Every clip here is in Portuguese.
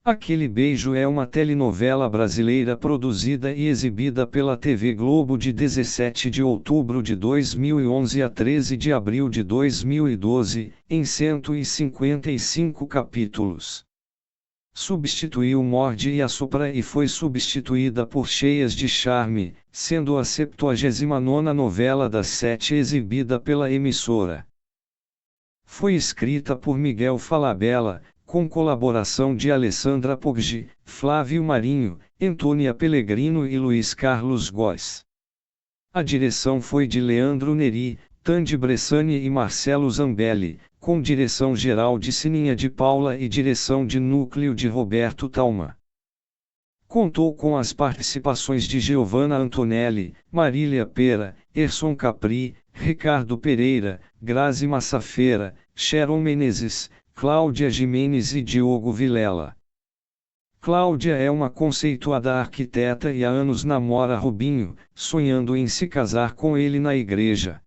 Aquele Beijo é uma telenovela brasileira produzida e exibida pela TV Globo de 17 de outubro de 2011 a 13 de abril de 2012, em 155 capítulos. Substituiu Morde e Assopra e foi substituída por Cheias de Charme, sendo a 79ª novela das 7 exibida pela emissora. Foi escrita por Miguel Falabella, com colaboração de Alessandra Poggi, Flávio Marinho, Antônia Pellegrino e Luiz Carlos Góes. A direção foi de Leandro Neri, Tandy Bressani e Marcelo Zambelli, com direção geral de Sininha de Paula e direção de núcleo de Roberto Talma. Contou com as participações de Giovanna Antonelli, Marília Pera, Erson Capri, Ricardo Pereira, Grazi Massafera, Sharon Menezes, Cláudia Gimenez e Diogo Vilela. Cláudia é uma conceituada arquiteta e há anos namora Rubinho, sonhando em se casar com ele na igreja.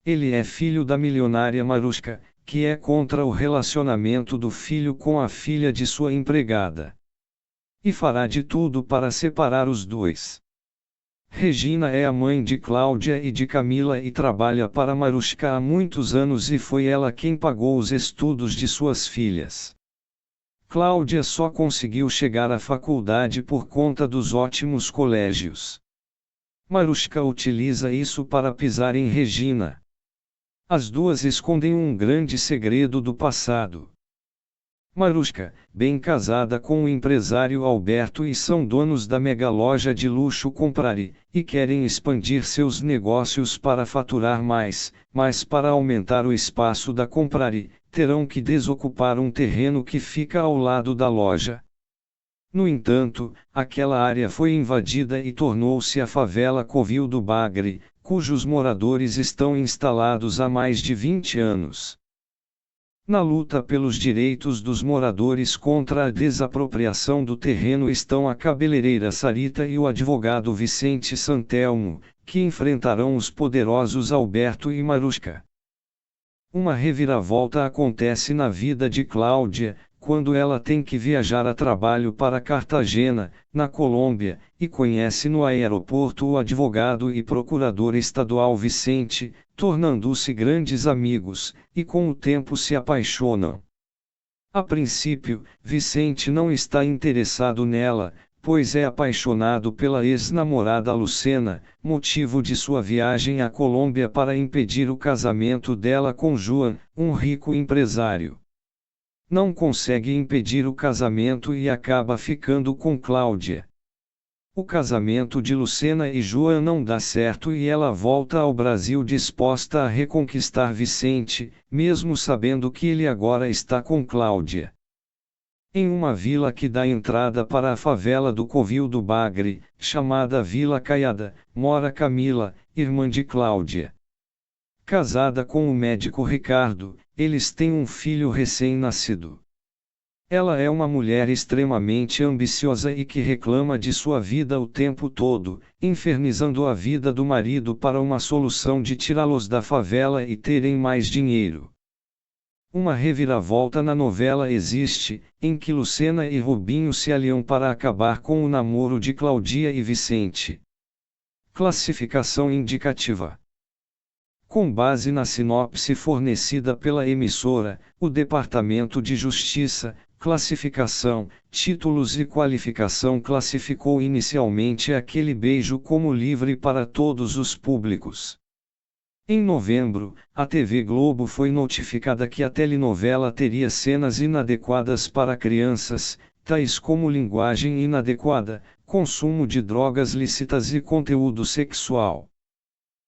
Ele é filho da milionária Marushka, que é contra o relacionamento do filho com a filha de sua empregada. E fará de tudo para separar os dois. Regina é a mãe de Cláudia e de Camila e trabalha para Marushka há muitos anos e foi ela quem pagou os estudos de suas filhas. Cláudia só conseguiu chegar à faculdade por conta dos ótimos colégios. Marushka utiliza isso para pisar em Regina. As duas escondem um grande segredo do passado. Marushka, bem casada com o empresário Alberto e são donos da mega loja de luxo Comprari, e querem expandir seus negócios para faturar mais, mas para aumentar o espaço da Comprari, terão que desocupar um terreno que fica ao lado da loja. No entanto, aquela área foi invadida e tornou-se a favela Covil do Bagre, cujos moradores estão instalados há mais de 20 anos. Na luta pelos direitos dos moradores contra a desapropriação do terreno estão a cabeleireira Sarita e o advogado Vicente Santelmo, que enfrentarão os poderosos Alberto e Marushka. Uma reviravolta acontece na vida de Cláudia, quando ela tem que viajar a trabalho para Cartagena, na Colômbia, e conhece no aeroporto o advogado e procurador estadual Vicente, tornando-se grandes amigos, e com o tempo se apaixonam. A princípio, Vicente não está interessado nela, pois é apaixonado pela ex-namorada Lucena, motivo de sua viagem à Colômbia para impedir o casamento dela com Joan, um rico empresário. Não consegue impedir o casamento e acaba ficando com Cláudia. O casamento de Lucena e Joan não dá certo e ela volta ao Brasil disposta a reconquistar Vicente, mesmo sabendo que ele agora está com Cláudia. Em uma vila que dá entrada para a favela do Covil do Bagre, chamada Vila Caiada, mora Camila, irmã de Cláudia. Casada com o médico Ricardo, eles têm um filho recém-nascido. Ela é uma mulher extremamente ambiciosa e que reclama de sua vida o tempo todo, infernizando a vida do marido para uma solução de tirá-los da favela e terem mais dinheiro. Uma reviravolta na novela existe, em que Lucena e Rubinho se aliam para acabar com o namoro de Cláudia e Vicente. Classificação indicativa. Com base na sinopse fornecida pela emissora, o Departamento de Justiça, Classificação, Títulos e Qualificação classificou inicialmente Aquele Beijo como livre para todos os públicos. Em novembro, a TV Globo foi notificada que a telenovela teria cenas inadequadas para crianças, tais como linguagem inadequada, consumo de drogas lícitas e conteúdo sexual.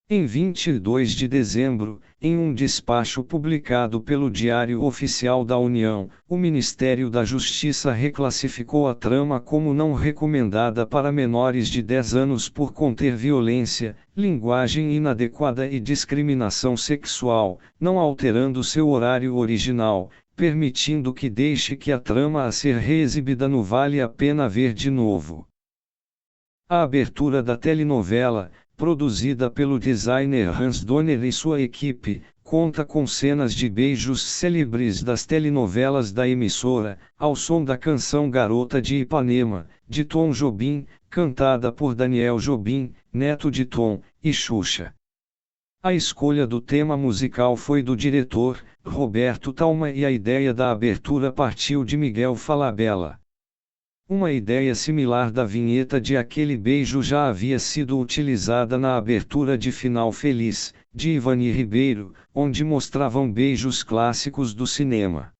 Em 22 de dezembro, em um despacho publicado pelo Diário Oficial da União, o Ministério da Justiça reclassificou a trama como não recomendada para menores de 10 anos por conter violência, linguagem inadequada e discriminação sexual, não alterando seu horário original, permitindo que deixe que a trama a ser reexibida no Vale a Pena Ver de Novo. A abertura da telenovela, produzida pelo designer Hans Donner e sua equipe, conta com cenas de beijos célebres das telenovelas da emissora, ao som da canção Garota de Ipanema, de Tom Jobim, cantada por Daniel Jobim, neto de Tom, e Xuxa. A escolha do tema musical foi do diretor, Roberto Talma, e a ideia da abertura partiu de Miguel Falabella. Uma ideia similar da vinheta de Aquele Beijo já havia sido utilizada na abertura de Final Feliz, de Ivani Ribeiro, onde mostravam beijos clássicos do cinema.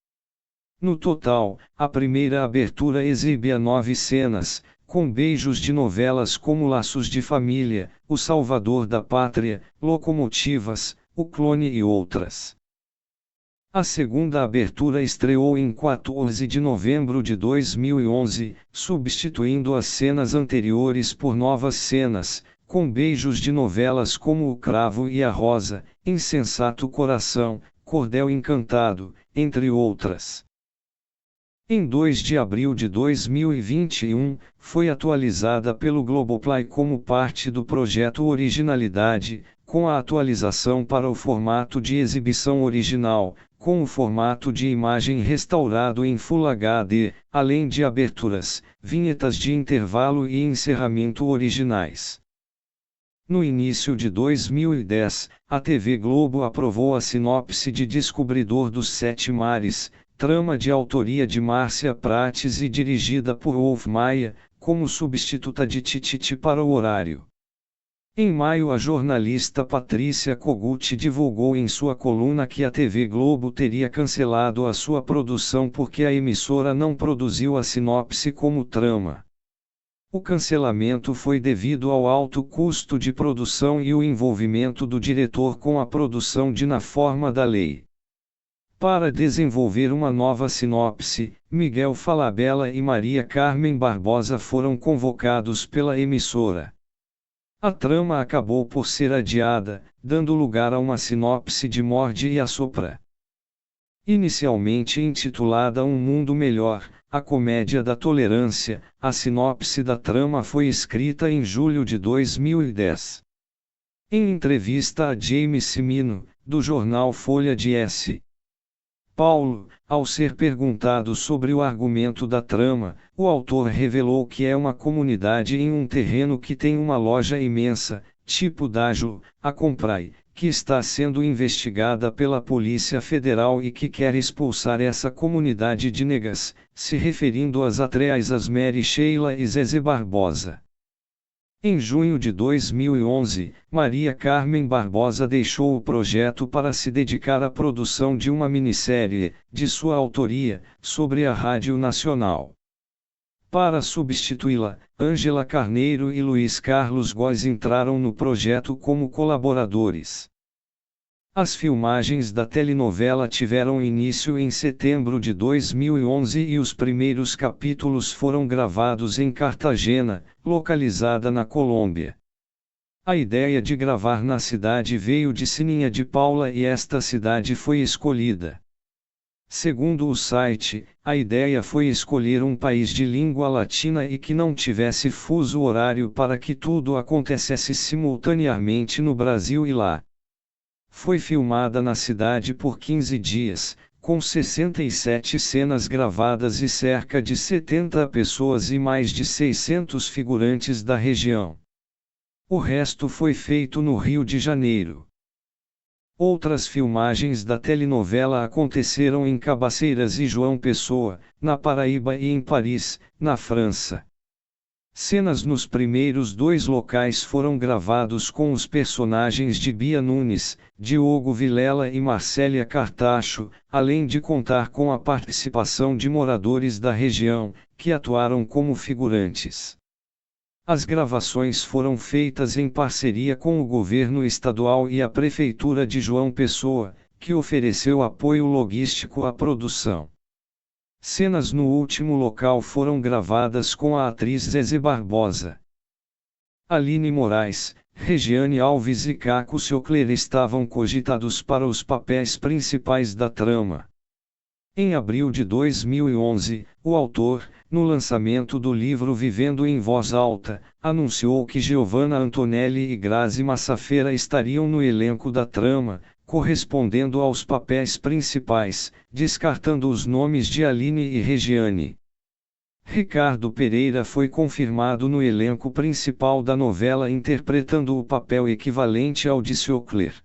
No total, a primeira abertura exibia 9 cenas, com beijos de novelas como Laços de Família, O Salvador da Pátria, Locomotivas, O Clone e outras. A segunda abertura estreou em 14 de novembro de 2011, substituindo as cenas anteriores por novas cenas, com beijos de novelas como O Cravo e a Rosa, Insensato Coração, Cordel Encantado, entre outras. Em 2 de abril de 2021, foi atualizada pelo Globoplay como parte do projeto Originalidade, com a atualização para o formato de exibição original, com o formato de imagem restaurado em Full HD, além de aberturas, vinhetas de intervalo e encerramento originais. No início de 2010, a TV Globo aprovou a sinopse de Descobridor dos Sete Mares, trama de autoria de Márcia Prates e dirigida por Wolf Maia, como substituta de Tititi para o horário. Em maio, a jornalista Patrícia Kogut divulgou em sua coluna que a TV Globo teria cancelado a sua produção porque a emissora não produziu a sinopse como trama. O cancelamento foi devido ao alto custo de produção e o envolvimento do diretor com a produção na forma da lei. Para desenvolver uma nova sinopse, Miguel Falabella e Maria Carmen Barbosa foram convocados pela emissora. A trama acabou por ser adiada, dando lugar a uma sinopse de Morde e Assopra. Inicialmente intitulada Um Mundo Melhor, a comédia da tolerância, a sinopse da trama foi escrita em julho de 2010. Em entrevista a James Cimino, do jornal Folha de S. Paulo, ao ser perguntado sobre o argumento da trama, o autor revelou que é uma comunidade em um terreno que tem uma loja imensa, tipo Dágio, a Comprai, que está sendo investigada pela Polícia Federal e que quer expulsar essa comunidade de negas, se referindo às atreais Mary Sheila e Zezé Barbosa. Em junho de 2011, Maria Carmen Barbosa deixou o projeto para se dedicar à produção de uma minissérie, de sua autoria, sobre a Rádio Nacional. Para substituí-la, Ângela Carneiro e Luiz Carlos Góes entraram no projeto como colaboradores. As filmagens da telenovela tiveram início em setembro de 2011 e os primeiros capítulos foram gravados em Cartagena, localizada na Colômbia. A ideia de gravar na cidade veio de Sininha de Paula e esta cidade foi escolhida. Segundo o site, a ideia foi escolher um país de língua latina e que não tivesse fuso horário para que tudo acontecesse simultaneamente no Brasil e lá. Foi filmada na cidade por 15 dias, com 67 cenas gravadas e cerca de 70 pessoas e mais de 600 figurantes da região. O resto foi feito no Rio de Janeiro. Outras filmagens da telenovela aconteceram em Cabaceiras e João Pessoa, na Paraíba e em Paris, na França. Cenas nos primeiros 2 locais foram gravados com os personagens de Bia Nunes, Diogo Vilela e Marcélia Cartacho, além de contar com a participação de moradores da região, que atuaram como figurantes. As gravações foram feitas em parceria com o governo estadual e a Prefeitura de João Pessoa, que ofereceu apoio logístico à produção. Cenas no último local foram gravadas com a atriz Zezé Barbosa. Aline Moraes, Regiane Alves e Caco Ciocler estavam cogitados para os papéis principais da trama. Em abril de 2011, o autor, no lançamento do livro Vivendo em Voz Alta, anunciou que Giovanna Antonelli e Grazi Massafera estariam no elenco da trama, correspondendo aos papéis principais, descartando os nomes de Aline e Regiane. Ricardo Pereira foi confirmado no elenco principal da novela interpretando o papel equivalente ao de Siocler.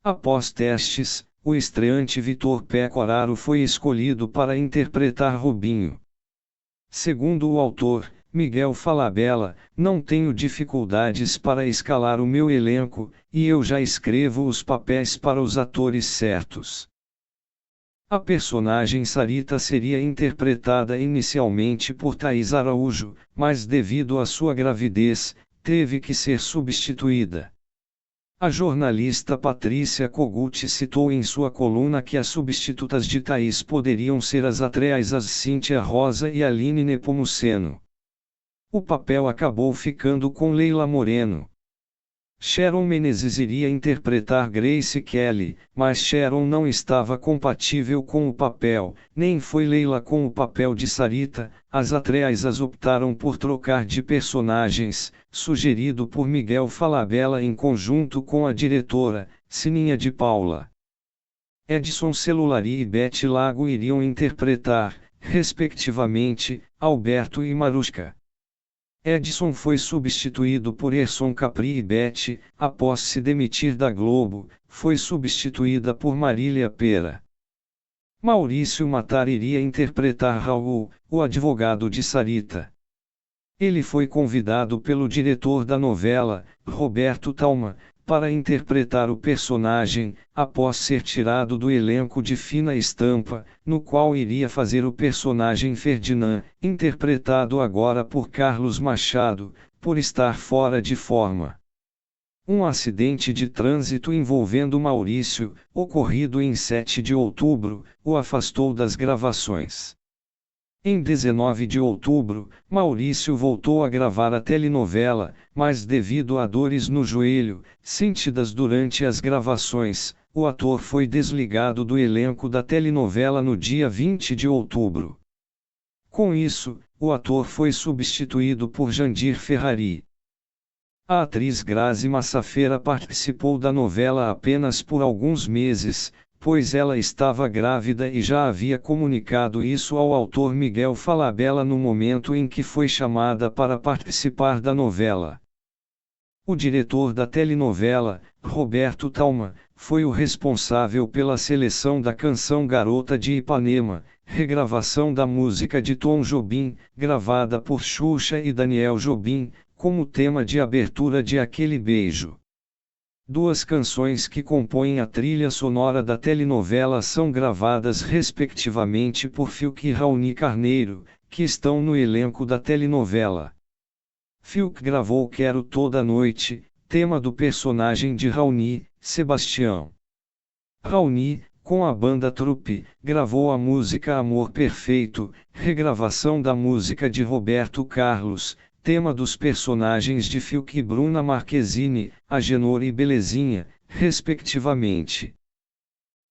Após testes, o estreante Vitor Pecoraro foi escolhido para interpretar Rubinho. Segundo o autor, Miguel Falabella, não tenho dificuldades para escalar o meu elenco, e eu já escrevo os papéis para os atores certos. A personagem Sarita seria interpretada inicialmente por Thaís Araújo, mas devido à sua gravidez, teve que ser substituída. A jornalista Patrícia Kogut citou em sua coluna que as substitutas de Thaís poderiam ser as atrizes Cíntia Rosa e Aline Nepomuceno. O papel acabou ficando com Leila Moreno. Sharon Menezes iria interpretar Grace Kelly, mas Sharon não estava compatível com o papel, nem foi Leila com o papel de Sarita. As atrizes optaram por trocar de personagens, sugerido por Miguel Falabella em conjunto com a diretora, Sininha de Paula. Edson Celulari e Beth Lago iriam interpretar, respectivamente, Alberto e Maruska. Edson foi substituído por Erson Capri e Beth, após se demitir da Globo, foi substituída por Marília Pera. Maurício Matar iria interpretar Raul, o advogado de Sarita. Ele foi convidado pelo diretor da novela, Roberto Talma, para interpretar o personagem, após ser tirado do elenco de Fina Estampa, no qual iria fazer o personagem Ferdinand, interpretado agora por Carlos Machado, por estar fora de forma. Um acidente de trânsito envolvendo Maurício, ocorrido em 7 de outubro, o afastou das gravações. Em 19 de outubro, Maurício voltou a gravar a telenovela, mas devido a dores no joelho, sentidas durante as gravações, o ator foi desligado do elenco da telenovela no dia 20 de outubro. Com isso, o ator foi substituído por Jandir Ferrari. A atriz Grazi Massafera participou da novela apenas por alguns meses, pois ela estava grávida e já havia comunicado isso ao autor Miguel Falabella no momento em que foi chamada para participar da novela. O diretor da telenovela, Roberto Talma, foi o responsável pela seleção da canção Garota de Ipanema, regravação da música de Tom Jobim, gravada por Xuxa e Daniel Jobim, como tema de abertura de Aquele Beijo. Duas canções que compõem a trilha sonora da telenovela são gravadas respectivamente por Fiuk e Raoni Carneiro, que estão no elenco da telenovela. Fiuk gravou Quero Toda Noite, tema do personagem de Raoni, Sebastião. Raoni, com a banda Trupe, gravou a música Amor Perfeito, regravação da música de Roberto Carlos, tema dos personagens de Fiuk e Bruna Marquezine, Agenor e Belezinha, respectivamente.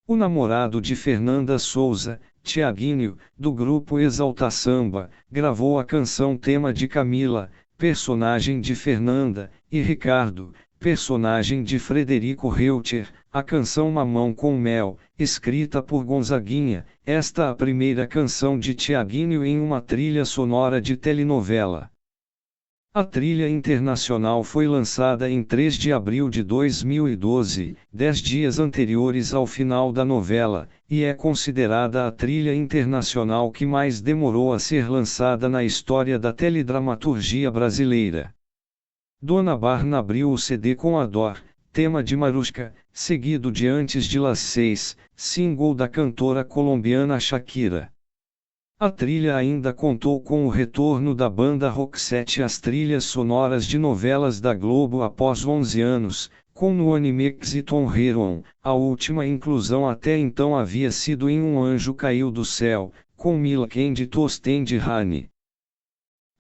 O namorado de Fernanda Souza, Tiaguinho, do grupo Exalta Samba, gravou a canção tema de Camila, personagem de Fernanda, e Ricardo, personagem de Frederico Reuter, a canção Mamão com Mel, escrita por Gonzaguinha, esta a primeira canção de Tiaguinho em uma trilha sonora de telenovela. A trilha internacional foi lançada em 3 de abril de 2012, 10 dias anteriores ao final da novela, e é considerada a trilha internacional que mais demorou a ser lançada na história da teledramaturgia brasileira. Dona Barna abriu o CD com Ador, tema de Maruska, seguido de Antes de las Seis, single da cantora colombiana Shakira. A trilha ainda contou com o retorno da banda Roxette às trilhas sonoras de novelas da Globo após 11 anos, com No Animex e Tom Heron. A última inclusão até então havia sido em Um Anjo Caiu do Céu, com Mila Kendi Tostendi Rani.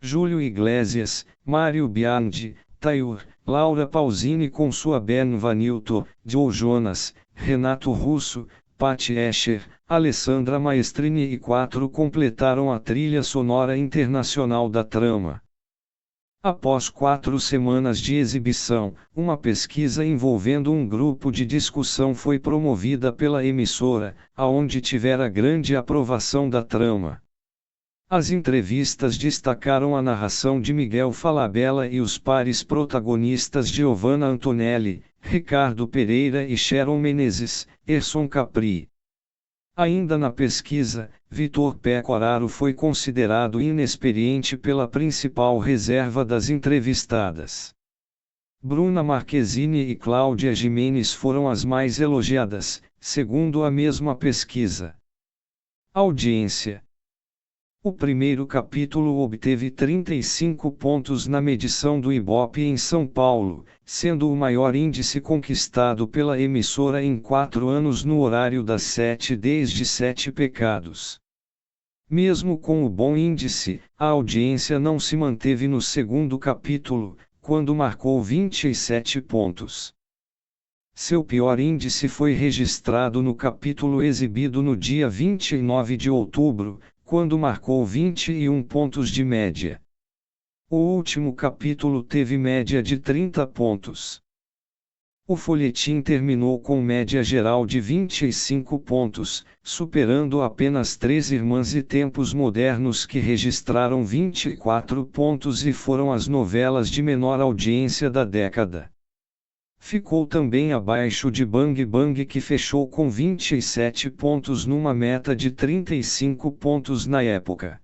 Júlio Iglesias, Mário Bianchi, Taylor, Laura Pausini com sua Ben Vanilton, Joe Jonas, Renato Russo, Patti Escher, Alessandra Maestrini e 4 completaram a trilha sonora internacional da trama. Após 4 semanas de exibição, uma pesquisa envolvendo um grupo de discussão foi promovida pela emissora, aonde tivera grande aprovação da trama. As entrevistas destacaram a narração de Miguel Falabella e os pares protagonistas Giovanna Antonelli, Ricardo Pereira e Sharon Menezes, Erson Capri. Ainda na pesquisa, Vitor Pecoraro foi considerado inexperiente pela principal reserva das entrevistadas. Bruna Marquezine e Cláudia Gimenez foram as mais elogiadas, segundo a mesma pesquisa. Audiência. O primeiro capítulo obteve 35 pontos na medição do Ibope em São Paulo, sendo o maior índice conquistado pela emissora em 4 anos no horário das 7 desde 7 pecados. Mesmo com o bom índice, a audiência não se manteve no segundo capítulo, quando marcou 27 pontos. Seu pior índice foi registrado no capítulo exibido no dia 29 de outubro, quando marcou 21 pontos de média. O último capítulo teve média de 30 pontos. O folhetim terminou com média geral de 25 pontos, superando apenas 3 Irmãs e Tempos Modernos que registraram 24 pontos e foram as novelas de menor audiência da década. Ficou também abaixo de Bang Bang, que fechou com 27 pontos numa meta de 35 pontos na época.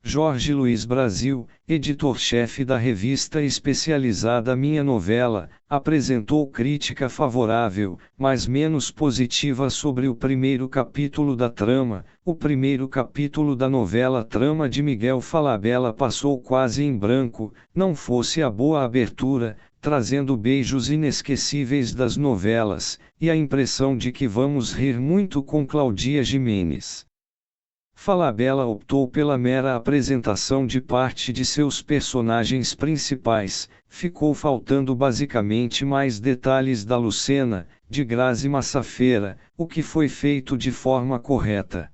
Jorge Luiz Brasil, editor-chefe da revista especializada Minha Novela, apresentou crítica favorável, mas menos positiva sobre o primeiro capítulo da trama. O primeiro capítulo da novela Trama de Miguel Falabella passou quase em branco, não fosse a boa abertura, trazendo beijos inesquecíveis das novelas, e a impressão de que vamos rir muito com Cláudia Gimenez. Falabella optou pela mera apresentação de parte de seus personagens principais, ficou faltando basicamente mais detalhes da Lucena, de Grazi Massafera, o que foi feito de forma correta,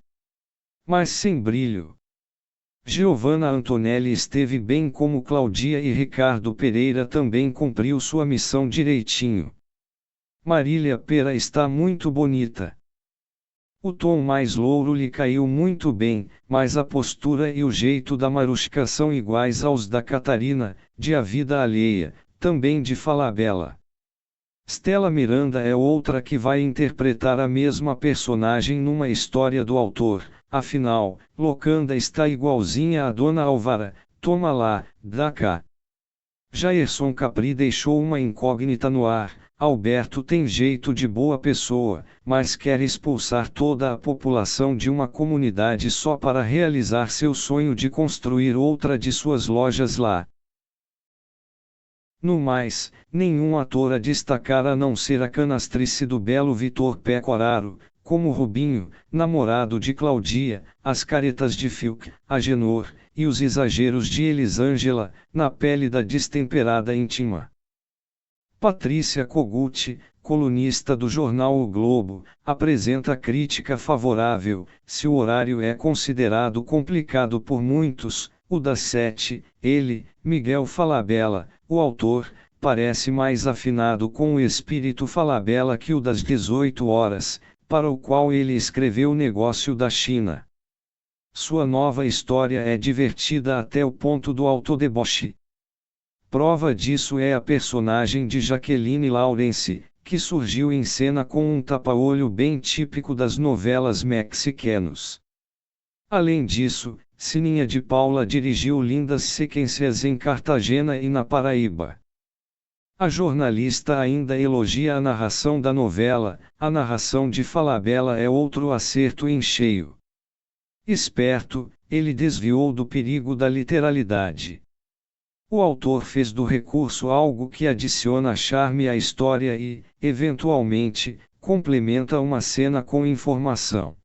mas sem brilho. Giovanna Antonelli esteve bem como Cláudia e Ricardo Pereira também cumpriu sua missão direitinho. Marília Pera está muito bonita. O tom mais louro lhe caiu muito bem, mas a postura e o jeito da Marushka são iguais aos da Catarina, de A Vida Alheia, também de Falabella. Stella Miranda é outra que vai interpretar a mesma personagem numa história do autor. Afinal, Locanda está igualzinha a Dona Alvara, toma lá, dá cá. Jairson Capri deixou uma incógnita no ar. Alberto tem jeito de boa pessoa, mas quer expulsar toda a população de uma comunidade só para realizar seu sonho de construir outra de suas lojas lá. No mais, nenhum ator a destacar a não ser a canastrice do belo Vitor Pecoraro, como Rubinho, namorado de Cláudia, as caretas de Fiuk, Agenor, e os exageros de Elisângela, na pele da destemperada íntima. Patrícia Kogut, colunista do jornal O Globo, apresenta crítica favorável. Se o horário é considerado complicado por muitos, o das 7, ele, Miguel Falabella, o autor, parece mais afinado com o espírito Falabella que o das 18 horas, para o qual ele escreveu O Negócio da China. Sua nova história é divertida até o ponto do autodeboche. Prova disso é a personagem de Jaqueline Lawrence, que surgiu em cena com um tapa-olho bem típico das novelas mexicanas. Além disso, Sininha de Paula dirigiu lindas sequências em Cartagena e na Paraíba. A jornalista ainda elogia a narração da novela. A narração de Falabella é outro acerto em cheio. Esperto, ele desviou do perigo da literalidade. O autor fez do recurso algo que adiciona charme à história e, eventualmente, complementa uma cena com informação.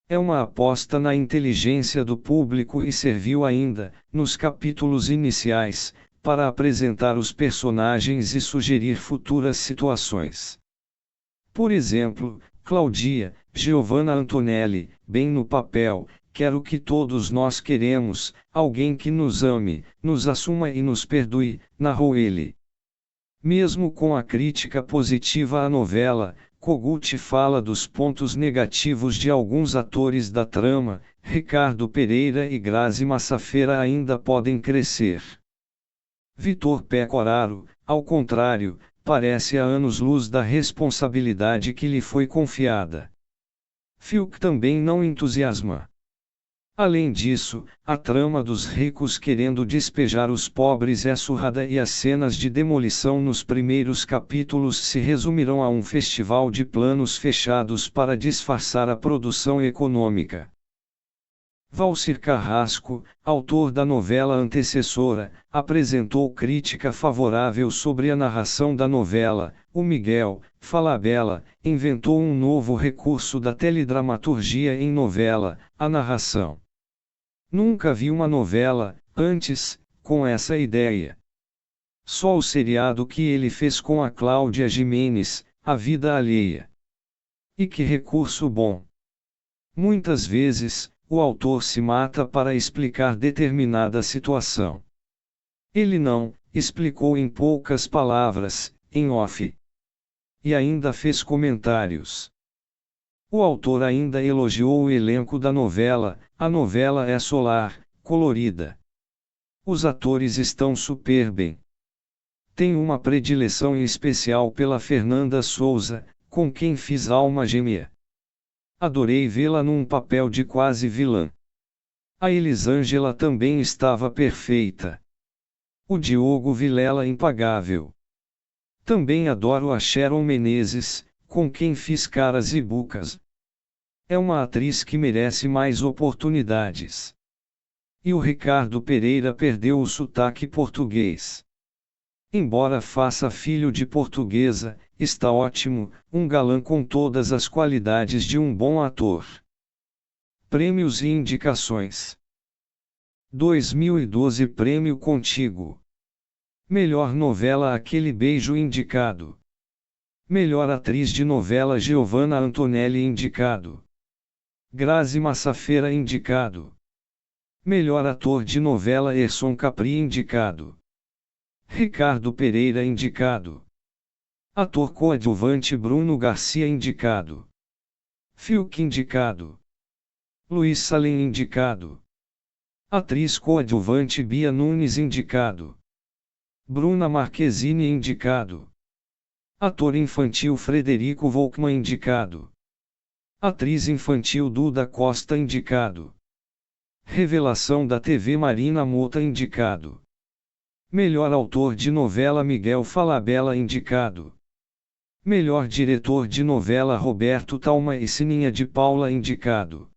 É uma aposta na inteligência do público e serviu ainda, nos capítulos iniciais, para apresentar os personagens e sugerir futuras situações. Por exemplo, Cláudia, Giovanna Antonelli, bem no papel, quero que todos nós queremos, alguém que nos ame, nos assuma e nos perdoe, narrou ele. Mesmo com a crítica positiva à novela, Kogut fala dos pontos negativos de alguns atores da trama. Ricardo Pereira e Grazi Massafera ainda podem crescer. Vitor Pecoraro, ao contrário, parece a anos-luz da responsabilidade que lhe foi confiada. Fiuk também não entusiasma. Além disso, a trama dos ricos querendo despejar os pobres é surrada e as cenas de demolição nos primeiros capítulos se resumirão a um festival de planos fechados para disfarçar a produção econômica. Valcir Carrasco, autor da novela antecessora, apresentou crítica favorável sobre a narração da novela. O Miguel Falabella inventou um novo recurso da teledramaturgia em novela, a narração. Nunca vi uma novela, antes, com essa ideia. Só o seriado que ele fez com a Cláudia Gimenez, A Vida Alheia. E que recurso bom! Muitas vezes, o autor se mata para explicar determinada situação. Ele não explicou em poucas palavras, em off. E ainda fez comentários. O autor ainda elogiou o elenco da novela. A novela é solar, colorida. Os atores estão super bem. Tenho uma predileção especial pela Fernanda Souza, com quem fiz Alma Gêmea. Adorei vê-la num papel de quase vilã. A Elisângela também estava perfeita. O Diogo Vilela impagável. Também adoro a Sharon Menezes, com quem fiz Caras e Bucas. É uma atriz que merece mais oportunidades. E o Ricardo Pereira perdeu o sotaque português. Embora faça filho de portuguesa, está ótimo, um galã com todas as qualidades de um bom ator. Prêmios e indicações. 2012 Prêmio Contigo. Melhor novela Aquele Beijo indicado. Melhor atriz de novela Giovanna Antonelli indicado. Grazi Massafera indicado. Melhor ator de novela Erson Capri indicado. Ricardo Pereira indicado. Ator coadjuvante Bruno Garcia indicado. Fiuk indicado. Luiz Salem indicado. Atriz coadjuvante Bia Nunes indicado. Bruna Marquezine indicado. Ator infantil Frederico Volkmann indicado. Atriz infantil Duda Costa indicado. Revelação da TV Marina Mota indicado. Melhor autor de novela Miguel Falabella indicado. Melhor diretor de novela Roberto Talma e Sininha de Paula indicado.